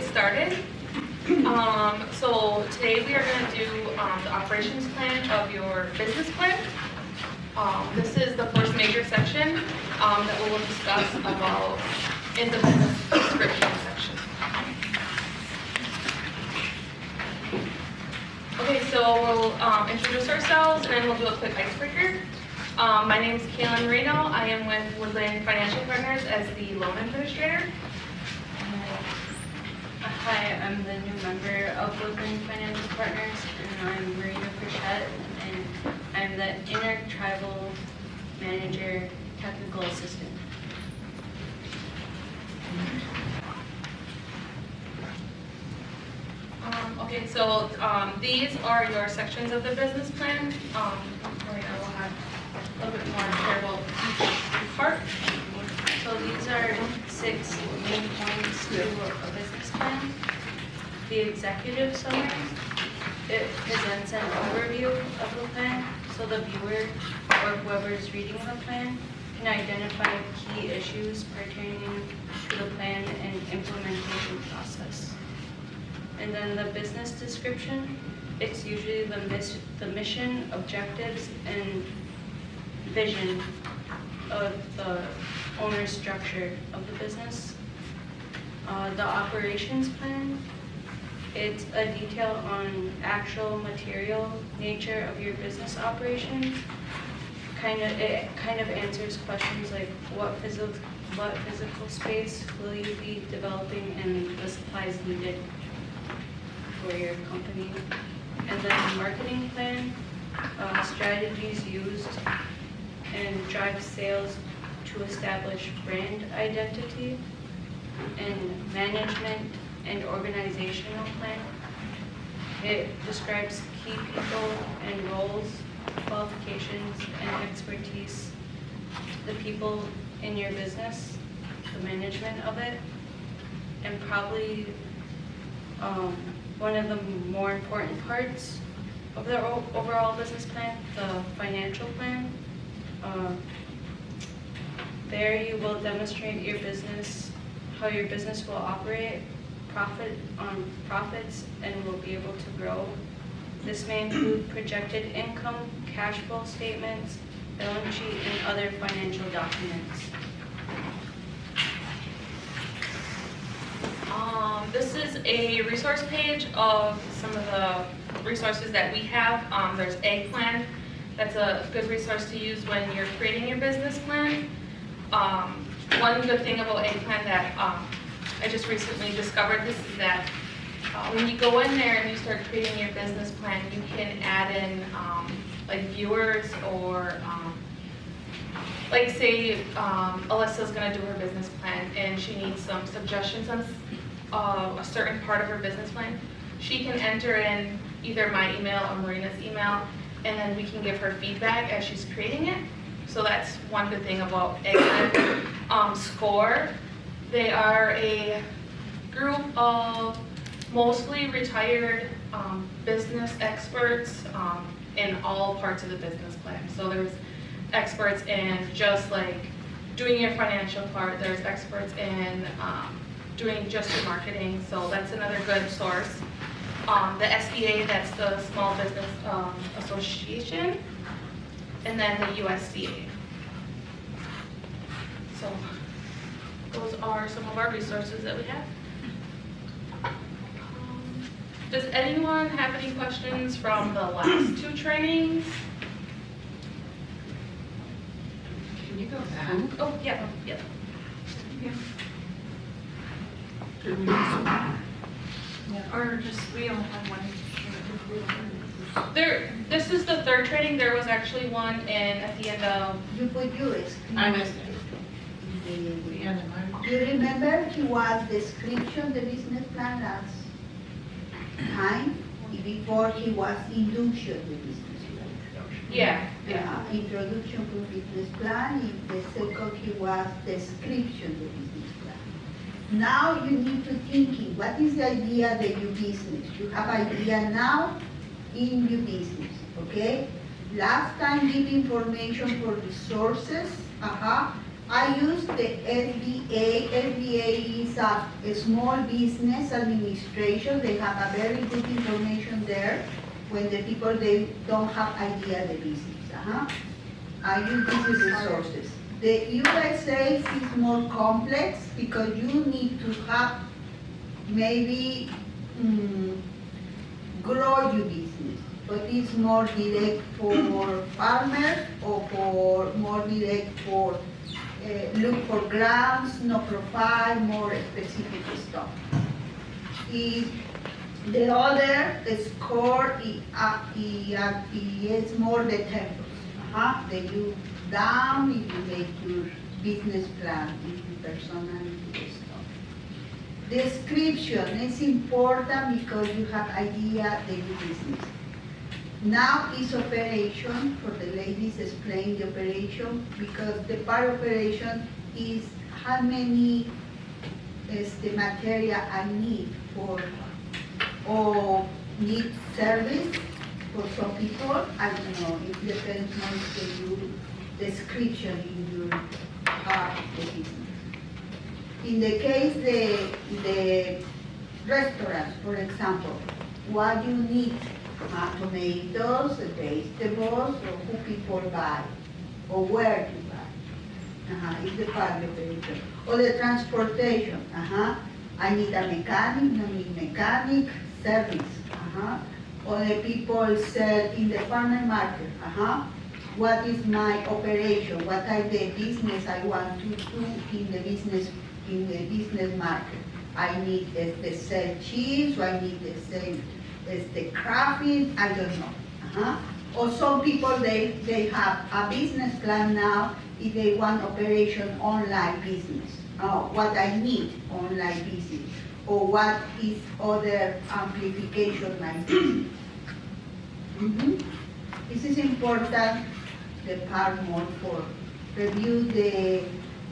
started. So today we are going to do the operations plan of your business plan. This is the first major section that we will discuss about in the business description section. Okay, so we'll introduce ourselves and then we'll do a quick icebreaker. My name is Kalynn Merino. I am with Woodland Financial Partners as the loan administrator. Hi, I'm the new member of Woodland Financial Partners, and I'm Marina Frechette, and I'm the intertribal manager, technical assistant. Okay, so these are your sections of the business plan. Marina will have a little bit more to share about each part. So these are 6 main points to a business plan. The executive summary, it presents an overview of the plan, so the viewer or whoever is reading the plan can identify key issues pertaining to the plan and implementation process. And then the business description, it's usually the mission, objectives, and vision of the owner's structure of the business. The operations plan, it's a detail on actual material nature of your business operations. It kind of answers questions like what physical space will you be developing and the supplies needed for your company. And then the marketing plan, strategies used and drive sales to establish brand identity, and management and organizational plan. It describes key people and roles, qualifications, and expertise, the people in your business, the management of it, and probably one of the more important parts of the overall business plan, the financial plan. There you will demonstrate your business, how your business will operate, profits, and will be able to grow. This may include projected income, cash flow statements, balance sheet, and other financial documents. This is a resource page of some of the resources that we have. There's a plan. That's a good resource to use when you're creating your business plan. One good thing about a plan that I just recently discovered this is that when you go in there and you start creating your business plan, you can add in like viewers or like say Alyssa's going to do her business plan and she needs some suggestions on a certain part of her business plan. She can enter in either my email or Marina's email, and then we can give her feedback as she's creating it. So that's one good thing about Eggplant. SCORE, they are a group of mostly retired business experts in all parts of the business plan. So there's experts in just like doing your financial part, there's experts in doing just your marketing, so that's another good source. The SBA, that's the Small Business Association, and then the USDA. So those are some of our resources that we have. Does anyone have any questions from the last 2 trainings? Can you go back? Oh, yeah, yeah. Or just, we only have one. This is the 3rd training. There was actually one in at the end of. You put US. I missed it. The end of mine. You remember he was description, the business plan last time? Before he was induction to business plan. Yeah. Introduction to business plan. In the second he was description to business plan. Now you need to thinking, what is the idea of your business? You have idea now in your business, okay? Last time give information for resources, I use the SBA. SBA is a small business administration. They have a very good information there when the people, they don't have idea the business. I use these resources. The USA is more complex because you need to have maybe grow your business, but it's more direct for farmers or for more direct for look for grants, no profile, more specific stuff. The other score is more the tempos. That you down if you make your business plan, if you personality stuff. Description is important because you have idea the your business. Now is operation, for the ladies explain the operation, because the part operation is how many is the material I need for, or need service for some people, I don't know, it depends on your description in your the business. In the case the restaurants, for example, what you need, tomatoes, vegetables, or who people buy, or where to buy. It's the part of operation. Or the transportation. I need a mechanic, no need mechanic, service. Or the people sell in the farmer market. What is my operation? What are the business I want to do in the business market? I need the sell cheese, or I need the sell the crafting, I don't know. Or some people, they have a business plan now if they want operation online business. What I need online business, or what is other amplification my business. This is important, the part more for review the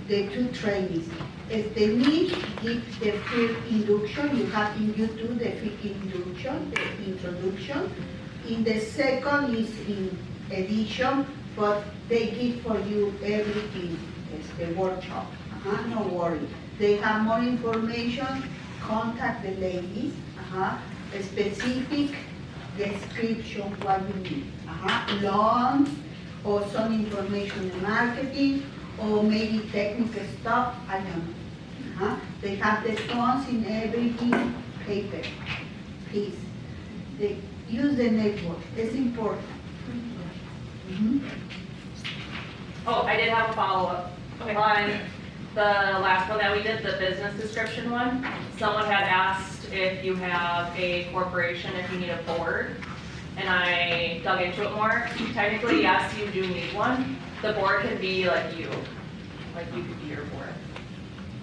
two trainings. As the need give the field induction, you have in YouTube the field induction, the introduction. In the second is in edition, but they give for you everything as the workshop. No worry. They have more information, contact the ladies, a specific description what you need. Loans, or some information in marketing, or maybe technical stuff, I don't know. They have the funds in everything paper, please. They use the network, it's important. Oh, I did have a follow-up. Okay. On the last one that we did, the business description one, someone had asked if you have a corporation, if you need a board. And I dug into it more. Technically, yes, you do need one. The board can be like you could be your board.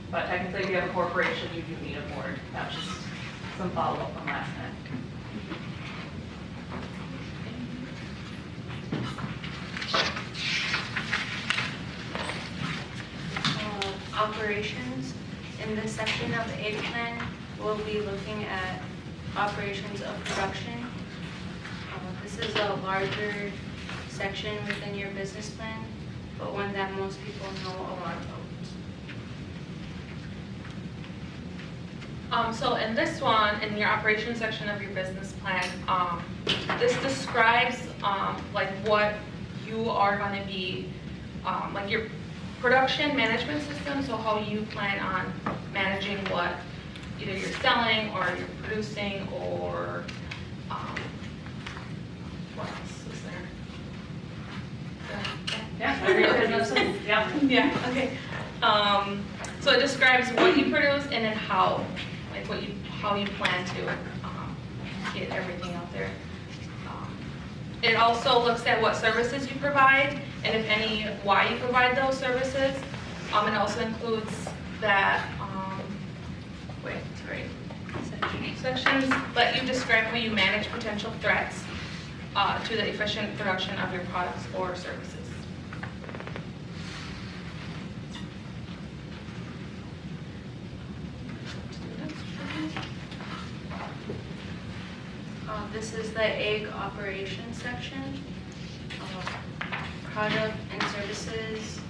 But technically, if you have a corporation, you do need a board. That's just some follow-up from last time. Operations. In this section of the A plan, we'll be looking at operations of production. This is a larger section within your business plan, but one that most people know a lot about. So in this one, in your operations section of your business plan, this describes like what you are going to be, like your production management system, so how you plan on managing what either you're selling or you're producing, or what else is there? Yeah, every business, yeah. Yeah, okay. So it describes what you produce and then how, like how you plan to get everything out there. It also looks at what services you provide, and if any, why you provide those services. It also includes that, sections let you describe how you manage potential threats to the efficient production of your products or services. This is the egg operations section. Product and services,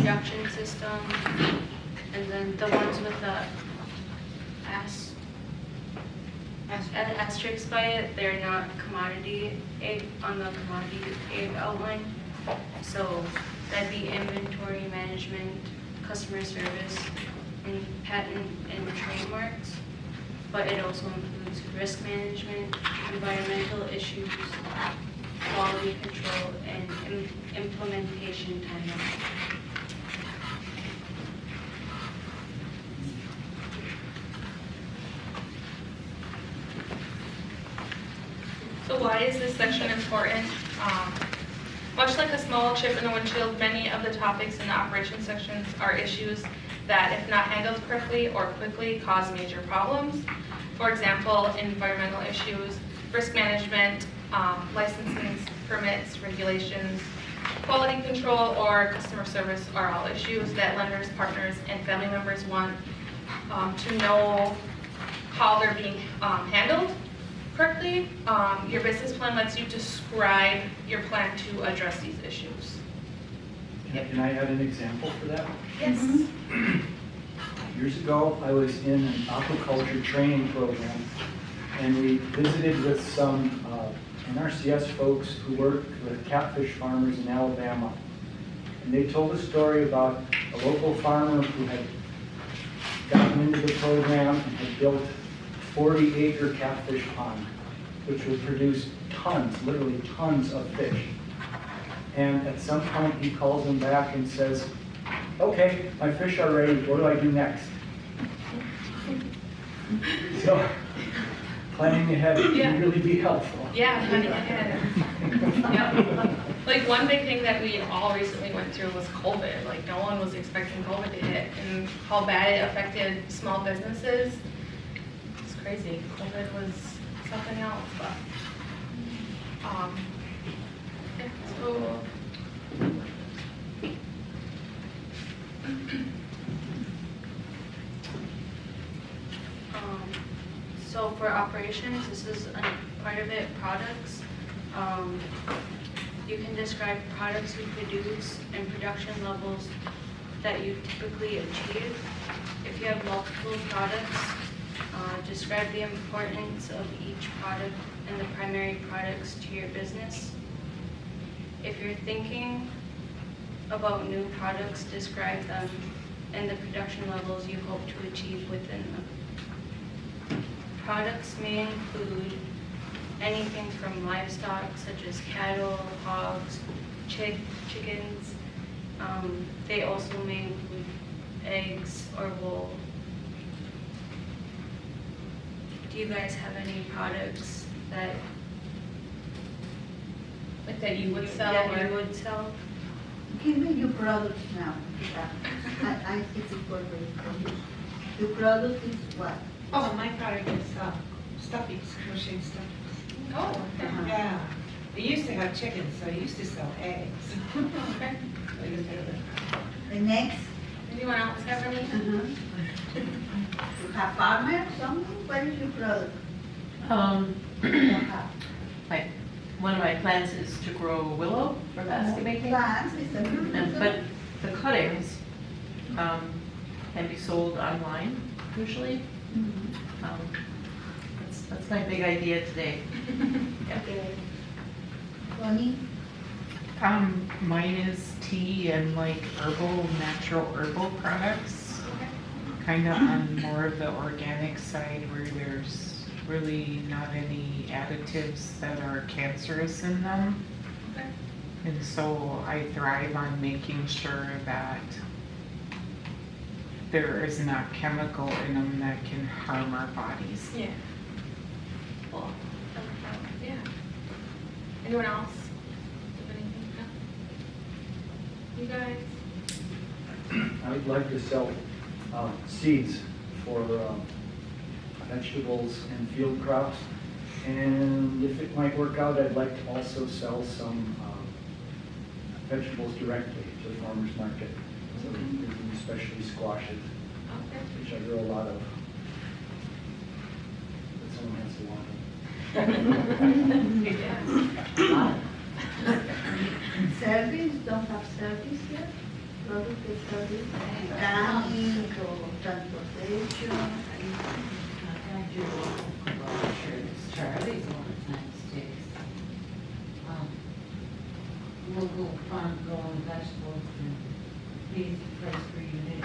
production system, and then the ones with the asterisk by it, they're not commodity egg on the commodity egg outline. So that'd be inventory management, customer service, and patent and trademarks. But it also includes risk management, environmental issues, quality control, and implementation timeline. So why is this section important? Much like a small chip in the windshield, many of the topics in the operations sections are issues that, if not handled correctly or quickly, cause major problems. For example, environmental issues, risk management, licensing, permits, regulations, quality control, or customer service are all issues that lenders, partners, and family members want to know how they're being handled correctly. Your business plan lets you describe your plan to address these issues. Can I add an example for that? Yes. Years ago, I was in an aquaculture training program, and we visited with some NRCS folks who work with catfish farmers in Alabama. And they told a story about a local farmer who had gotten into the program and had built a 40-acre catfish pond, which would produce tons, literally tons of fish. And at some point, he calls them back and says, okay, my fish are ready, what do I do next? So, planning ahead can really be helpful. Yeah, planning ahead. Yep. Like one big thing that we all recently went through was COVID. Like no one was expecting COVID to hit and how bad it affected small businesses. It's crazy. COVID was something else, but yeah, so So for operations, this is a part of it, products. You can describe products you produce and production levels that you typically achieve. If you have multiple products, describe the importance of each product and the primary products to your business. If you're thinking about new products, describe them and the production levels you hope to achieve within them. Products may include anything from livestock such as cattle, hogs, chickens. They also may include eggs or wool. Do you guys have any products that like that you would sell that or you would sell? Give me your products now. I think it's for you. Your product is what? Oh, my product is stuffings, crocheted stuffings. oh okay. Yeah. We used to have chickens, so I used to sell eggs. Okay. The next, Anyone else have any? you have farmers, something? What is your product? You don't have. One of my plans is to grow willow for basket making. Plants is a good. But the cuttings can be sold online usually. That's my big idea today. Tony? Mine is tea and like natural herbal products. Kind of on more of the organic side where there's really not any additives that are cancerous in them. Okay. And so I thrive on making sure that there is not chemical in them that can harm our bodies. Yeah. Cool. Yeah. Anyone else? Have anything? No? You guys? I would like to sell seeds for vegetables and field crops. And if it might work out, I'd like to also sell some vegetables directly to the farmer's market. So especially squashes, Okay. which I grow a lot of. But someone has to want them. Yeah. Service, don't have service yet? product service, planning or transportation. Charlie's one of times takes. Local farm growing vegetables and basic price per unit.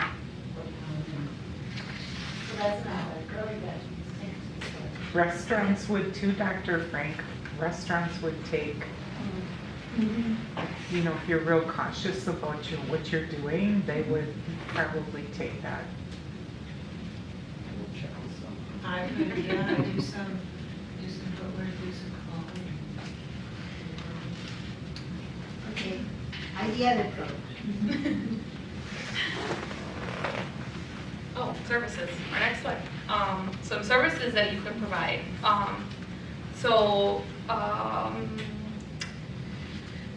So that's not like early vegetables. Restaurants would too, Dr. Frank. Restaurants would take, you know, if you're real cautious about what you're doing, they would probably take that. We'll check with some. I would, yeah, do some footwear, do some clothing. Okay, idea the product. Oh, services, our next one. Some services that you can provide.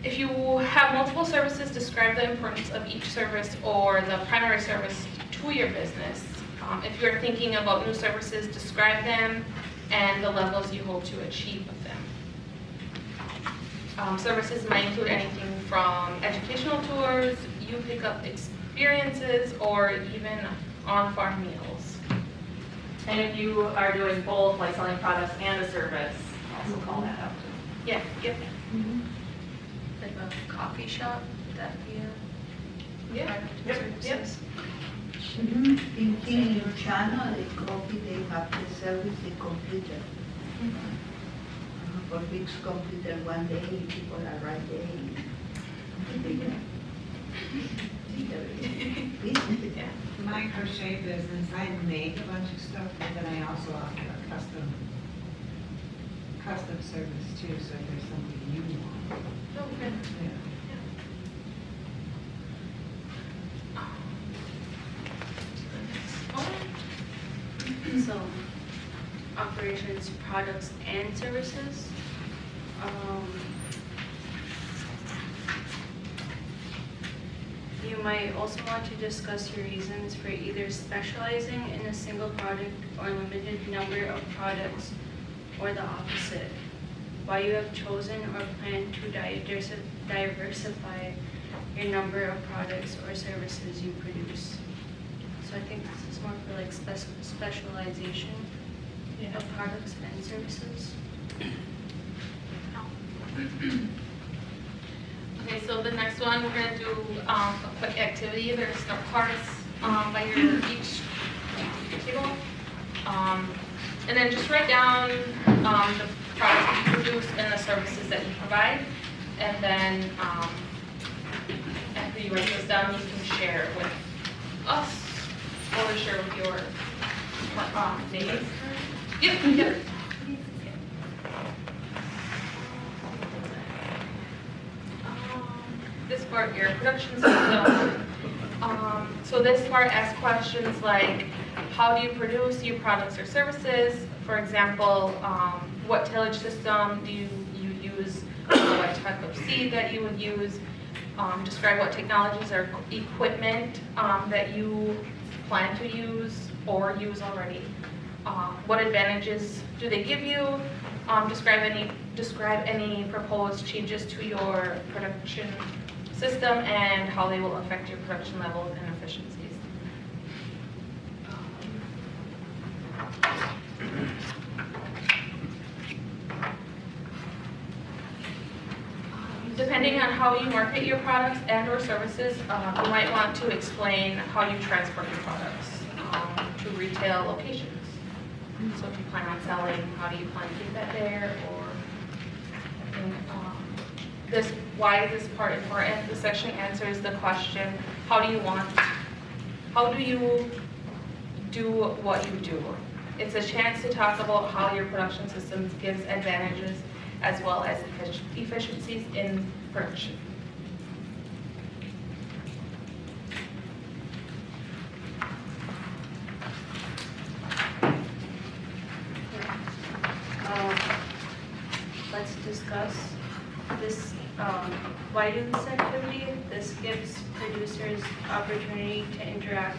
If you have multiple services, describe the importance of each service or the primary service to your business. If you're thinking about new services, describe them and the levels you hope to achieve with them. Services might include anything from educational tours, you pick up experiences, or even on-farm meals. And if you are doing both, like selling products and a service, also call that out. Yeah, yep. Like a coffee shop, would that be a Yeah. product Yep, and yep. services? In your channel, the coffee, they have the service, the computer. For fixed computer one day, people are right there. Yeah. My crochet business, I make a bunch of stuff, but then I also offer a custom service too, so if there's something you want. Okay. Yeah. So, operations, products, and services. You might also want to discuss your reasons for either specializing in a single product or limited number of products, or the opposite. Why you have chosen or plan to diversify your number of products or services you produce. So I think this is more for like specialization of products and services. Okay, so the next one, we're gonna do a quick activity. There's no parts by your each table. And then just write down the products you produce and the services that you provide. And then after you write this down, you can share it with us or share with your days. Yep. This part, your production system. So this part asks questions like, how do you produce your products or services? For example, what tillage system do you use? What type of seed that you would use? Describe what technologies or equipment that you plan to use or use already. What advantages do they give you? Describe any proposed changes to your production system and how they will affect your production levels and efficiencies. Depending on how you market your products and or services, you might want to explain how you transport your products to retail locations. So if you plan on selling, how do you plan to get that there? Or why is this part important? This section answers the question, how do you do what you do? It's a chance to talk about how your production systems gives advantages as well as efficiencies in production. Let's discuss this. Why do this activity? This gives producers opportunity to interact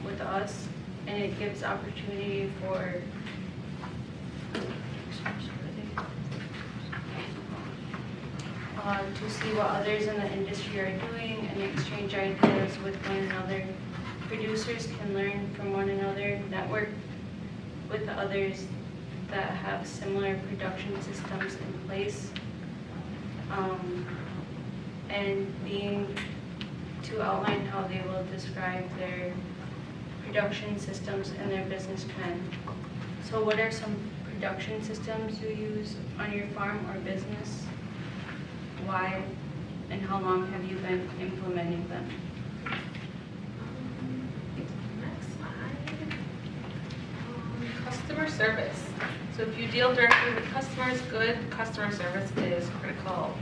with us, and it gives opportunity for to see what others in the industry are doing and exchange ideas with one another. Producers can learn from one another, network with the others that have similar production systems in place, and to outline how they will describe their production systems in their business plan. So what are some production systems you use on your farm or business? Why and how long have you been implementing them? Next slide. Customer service. So if you deal directly with customers, good customer service is critical.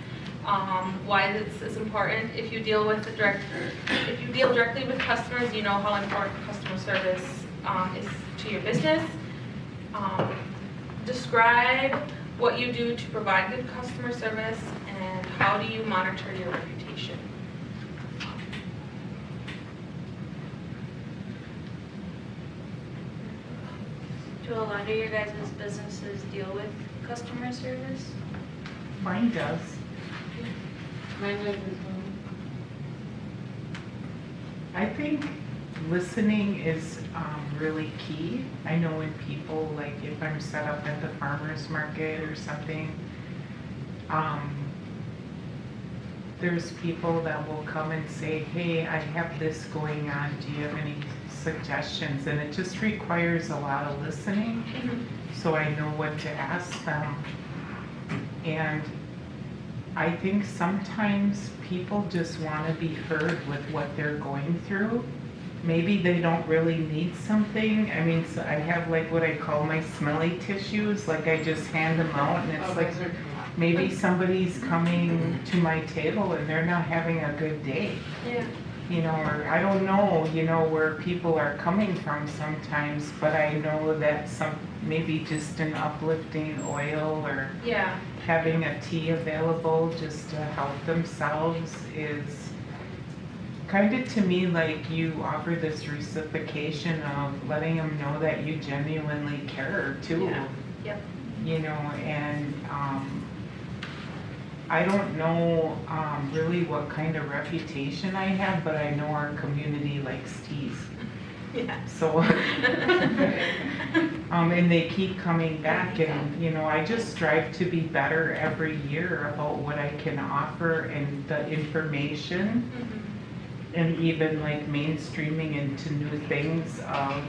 Why this is important? If you deal directly with customers, you know how important customer service is to your business. Describe what you do to provide good customer service and how do you monitor your reputation. Do a lot of your guys' businesses deal with customer service? Mine does. Mine does as well. I think listening is really key. I know when people, like if I'm set up at the farmer's market or something, there's people that will come and say, hey, I have this going on, do you have any suggestions? And it just requires a lot of listening, so I know what to ask them. And I think sometimes people just want to be heard with what they're going through. Maybe they don't really need something. I mean, so I have like what I call my smelly tissues, like I just hand them out and it's like maybe somebody's coming to my table and they're not having a good day. Yeah. You know, or I don't know, you know, where people are coming from sometimes, but I know that maybe just an uplifting oil or Yeah. having a tea available just to help themselves is kind of, to me, like you offer this reciprocation of letting them know that you genuinely care too. Yeah. Yep. You know, and I don't know really what kind of reputation I have, but I know our community likes teas. Yeah. So, and they keep coming back, and you know, I just strive to be better every year about what I can offer and the information, and even like mainstreaming into new things of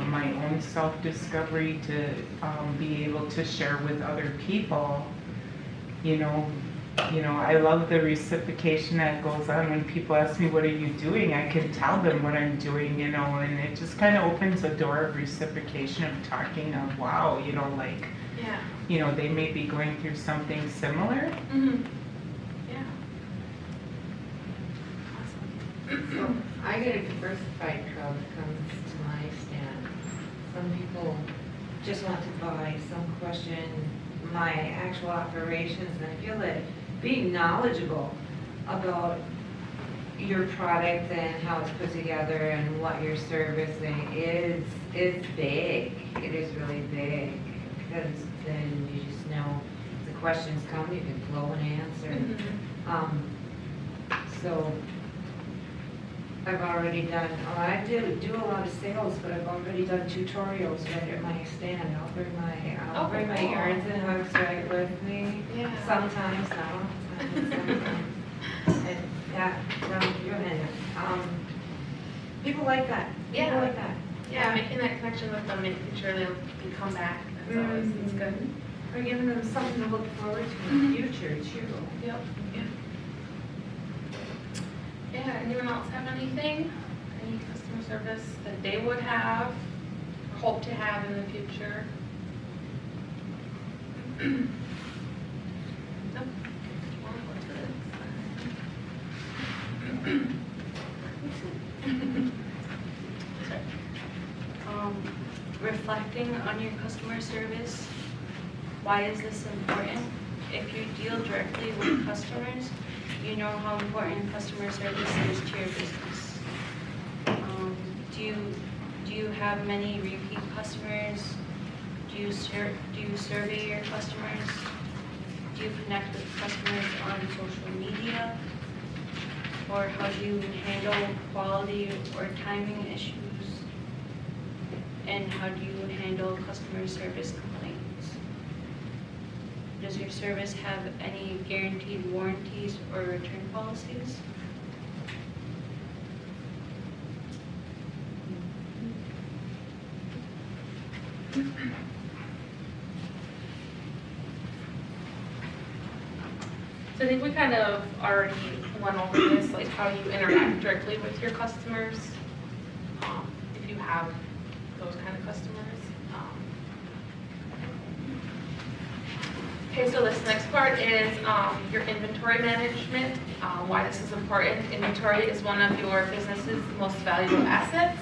my own self-discovery to be able to share with other people. You know, I love the reciprocation that goes on when people ask me, what are you doing? I can tell them what I'm doing, you know, and it just kind of opens a door of reciprocation of talking of, wow, you know, like, Yeah. you know, they may be going through something similar. Yeah. So I get a diversified crowd that comes to my stand. Some people just want to buy, some question my actual operations, and I feel that being knowledgeable about your product and how it's put together and what you're servicing is big. It is really big, because then you just know if the questions come, you can flow and answer. So I've already done, I do a lot of sales, but I've already done tutorials right at my stand. I'll bring my cool. yarns and hooks right with me. Yeah. Sometimes, not all the time, sometimes. And that, people like that. People Yeah. like that. Yeah, making that connection with them, making sure they'll come back. That's always, it's good. Or giving them something to look forward to in the future too. Yep. Yeah. Yeah, anyone else have anything? Any customer service that they would have, or hope to have in the future? Nope. Well, go to Reflecting on your customer service, why is this important? If you deal directly with customers, you know how important customer service is to your business. Do you have many repeat customers? Do you survey your customers? Do do you connect with customers on social media? Or how do you handle quality or timing issues? And how do you handle customer service complaints? Does your service have any guaranteed warranties or return policies? So I think we kind of already went over this, like how you interact directly with your customers, if you have those kind of customers. Okay, so this next part is your inventory management, why this is important. Inventory is one of your business's most valuable assets.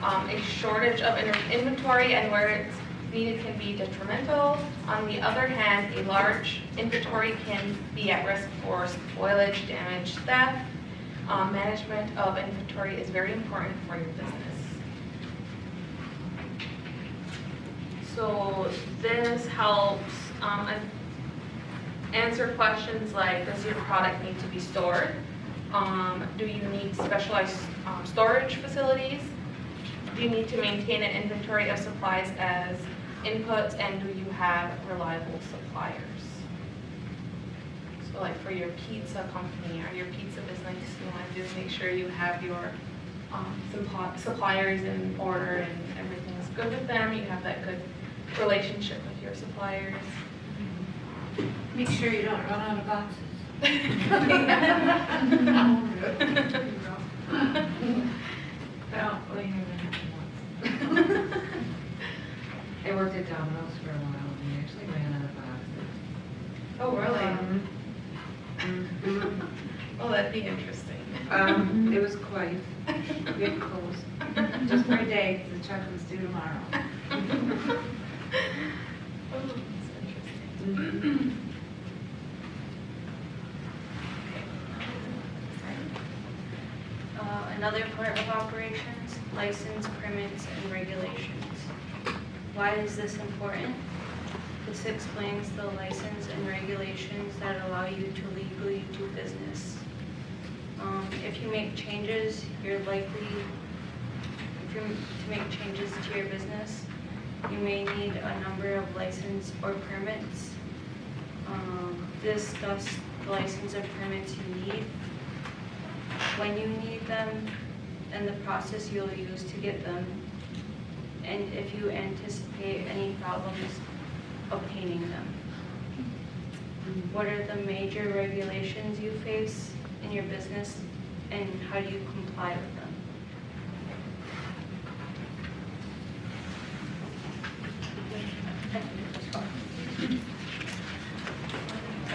A shortage of inventory and where it's needed can be detrimental. On the other hand, a large inventory can be at risk for spoilage, damage, theft. Management of inventory is very important for your business. So this helps answer questions like, does your product need to be stored? Do you need specialized storage facilities? Do you need to maintain an inventory of supplies as inputs, and do you have reliable suppliers? So like for your pizza company or your pizza business, you want to just make sure you have your suppliers in order and everything's good with them. You have that good relationship with your suppliers. Make sure you don't run out of boxes. Well, we never happened once. I worked at Domino's for a while and we actually ran out of boxes. Oh, really? Oh, that'd be interesting. It was quite, we had closed, just for a day, 'cause the check was due tomorrow. Oh, that's interesting. Another part of operations, license, permits, and regulations. Why is this important? This explains the license and regulations that allow you to legally do business. If you make changes, you're likely, to make changes to your business, you may need a number of license or permits. Discuss the license or permits you need, when you need them, and the process you'll use to get them, and if you anticipate any problems obtaining them. What are the major regulations you face in your business, and how do you comply with them?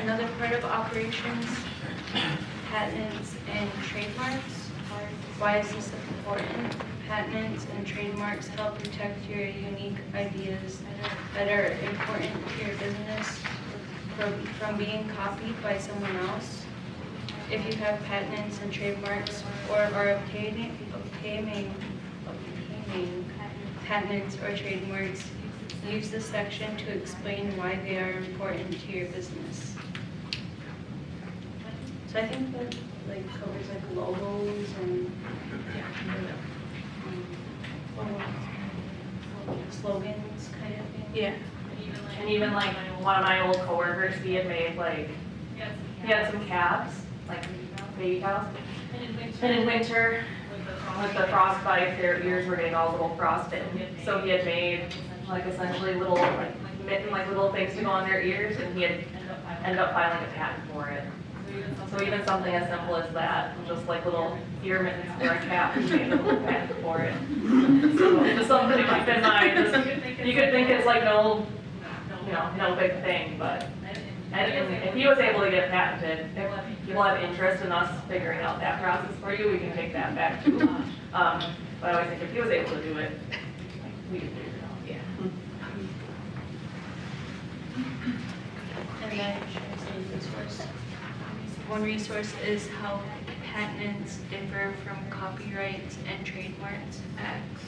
Another part of operations, patents and trademarks. Why is this important? Patents and trademarks help protect your unique ideas that are important to your business from being copied by someone else. If you have patents and trademarks or are obtaining patents or trademarks, use this section to explain why they are important to your business. So I think that like covers like logos and slogans kind of thing. Yeah. And even like one of my old coworkers, he had made like, he had some calves, like baby cows. And in winter, with the frostbite, their ears were getting all little frostbitten. So he had made like essentially little like mitten, like little things to go on their ears, and he had ended up filing a patent for it. So even something as simple as that, just like little ear mittens for a cat, he made a little patent for it. So just something to keep in mind. Just, you could think it's like no big thing, but and if he was able to get it patented, if people have interest in us figuring out that process for you, we can take that back too. But I always think if he was able to do it, we could figure it out. Yeah. And then one resource is how patents differ from copyrights and trademarks acts.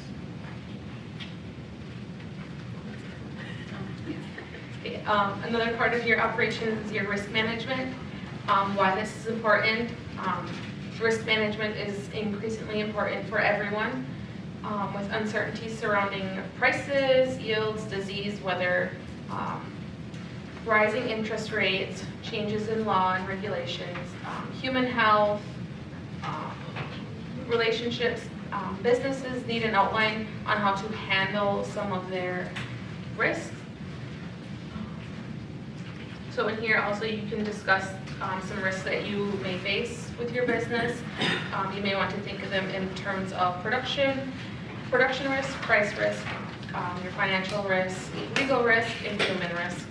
Yeah. Another part of your operations is your risk management. Why this is important. Risk management is increasingly important for everyone with uncertainties surrounding prices, yields, disease, weather, rising interest rates, changes in law and regulations, human health, relationships. Businesses need an outline on how to handle some of their risks. So in here also you can discuss some risks that you may face with your business. You may want to think of them in terms of production risk, price risk, your financial risk, legal risk, and human risk.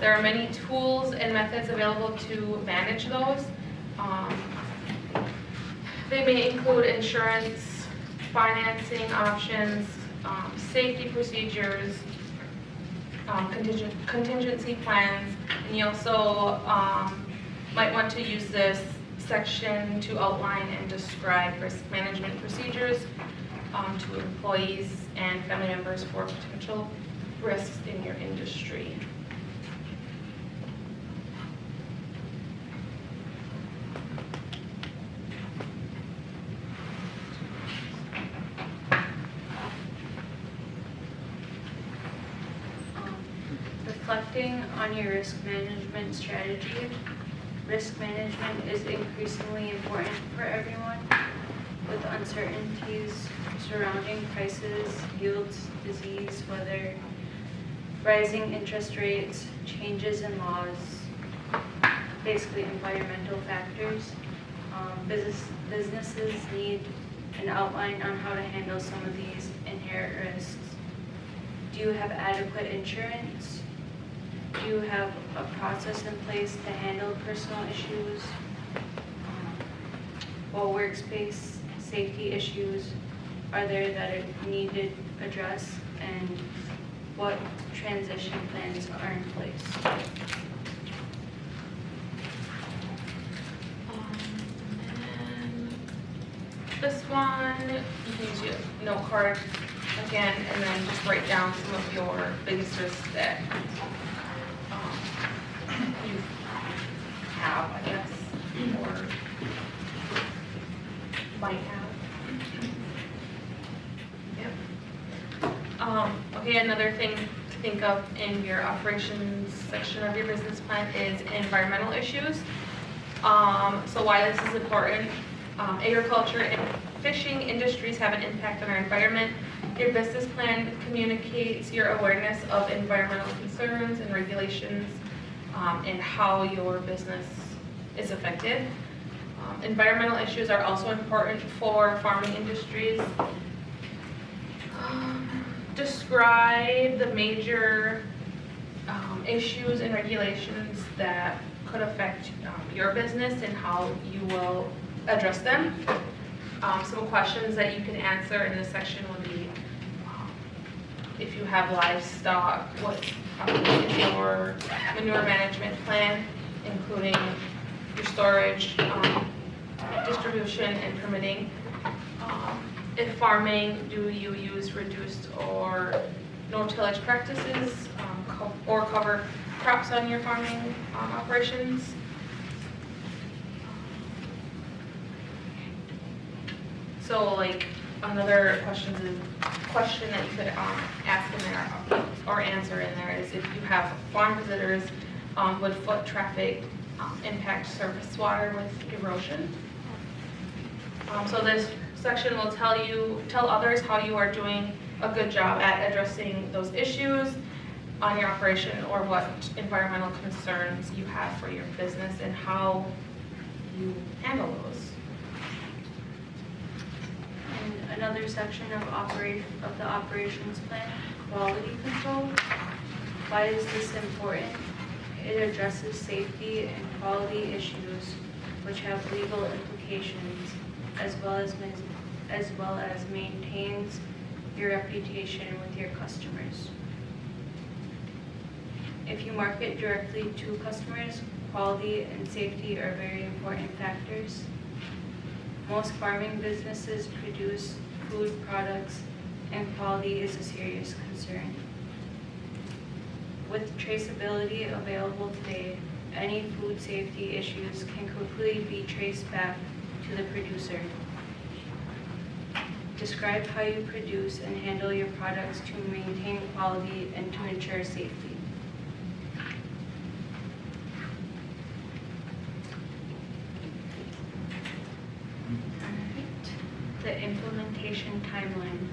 There are many tools and methods available to manage those. They may include insurance, financing options, safety procedures, contingency plans, and you also might want to use this section to outline and describe risk management procedures to employees and family members for potential risks in your industry. Reflecting on your risk management strategy, risk management is increasingly important for everyone with uncertainties surrounding prices, yields, disease, weather, rising interest rates, changes in laws, basically environmental factors. Businesses need an outline on how to handle some of these inherent risks. Do you have adequate insurance? Do you have a process in place to handle personal issues or workspace safety issues are there that are needed addressed, and what transition plans are in place? And this one, you can use your note card again, and then just write down some of your biggest risks that you have, I guess, or might have. Yep. Okay, another thing to think of in your operations section of your business plan is environmental issues. So why this is important, agriculture and fishing industries have an impact on our environment. Your business plan communicates your awareness of environmental concerns and regulations and how your business is affected. Environmental issues are also important for farming industries. Describe the major issues and regulations that could affect your business and how you will address them. Some questions that you can answer in this section would be, if you have livestock, what is your manure management plan, including your storage, distribution, and permitting. If farming, do you use reduced or no tillage practices or cover crops on your farming operations? So like another question that you could ask in there or answer in there is, if you have farm visitors, would foot traffic impact surface water with erosion? So this section will tell others how you are doing a good job at addressing those issues on your operation, or what environmental concerns you have for your business and how you handle those. And another section of the operations plan, quality control. Why is this important? It addresses safety and quality issues which have legal implications, as well as maintains your reputation with your customers. If you market directly to customers, quality and safety are very important factors. Most farming businesses produce food products, and quality is a serious concern. With traceability available today, any food safety issues can quickly be traced back to the producer. Describe how you produce and handle your products to maintain quality and to ensure safety. The implementation timeline.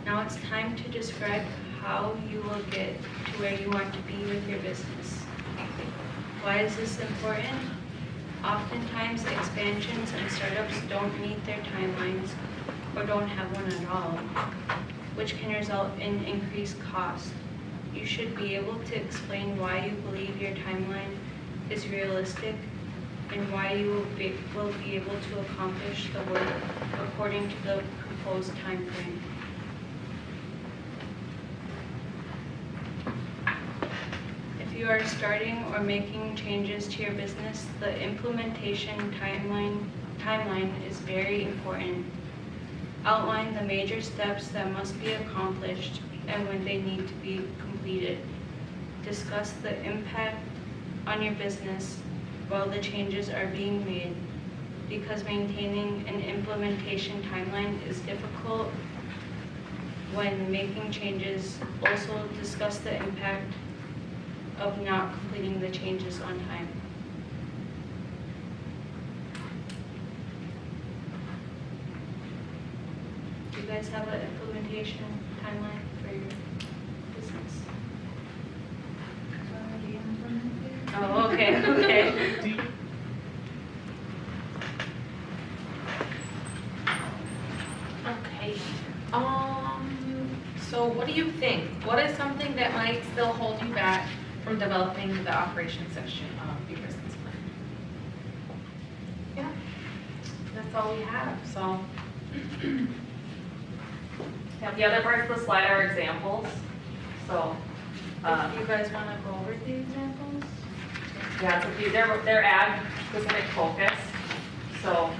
Now it's time to describe how you will get to where you want to be with your business. Why is this important? Oftentimes, expansions and startups don't meet their timelines or don't have one at all, which can result in increased cost. You should be able to explain why you believe your timeline is realistic and why you will be able to accomplish the work according to the proposed timeframe. If you are starting or making changes to your business, the implementation timeline is very important. Outline the major steps that must be accomplished and when they need to be completed. Discuss the impact on your business while the changes are being made. Because maintaining an implementation timeline is difficult when making changes, also discuss the impact of not completing the changes on time. Do you guys have an implementation timeline for your business? Oh, okay, okay. Okay, so what do you think? What is something that might still hold you back from developing the operations section of your business plan? Yeah, that's all we have, so. Yeah, the other parts of the slide are examples, so, If you guys want to go over the examples? yeah, it's a few, they're ag specific focus, so,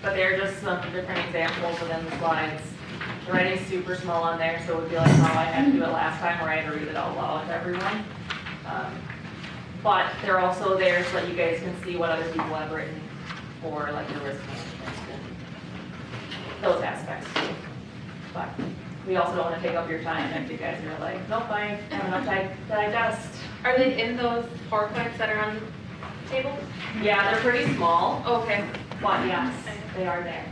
but they're just some different examples within the slides. The writing's super small on there, so it would be like how I had to do it last time where I had to read it out loud to everyone. But they're also there so that you guys can see what other people have written for like your risk management and those aspects too. But we also don't want to take up your time if you guys are like, nope, I have enough time to digest. Are they in those PowerPoints that are on the table? Yeah, they're pretty small, Okay. but yes, they are there.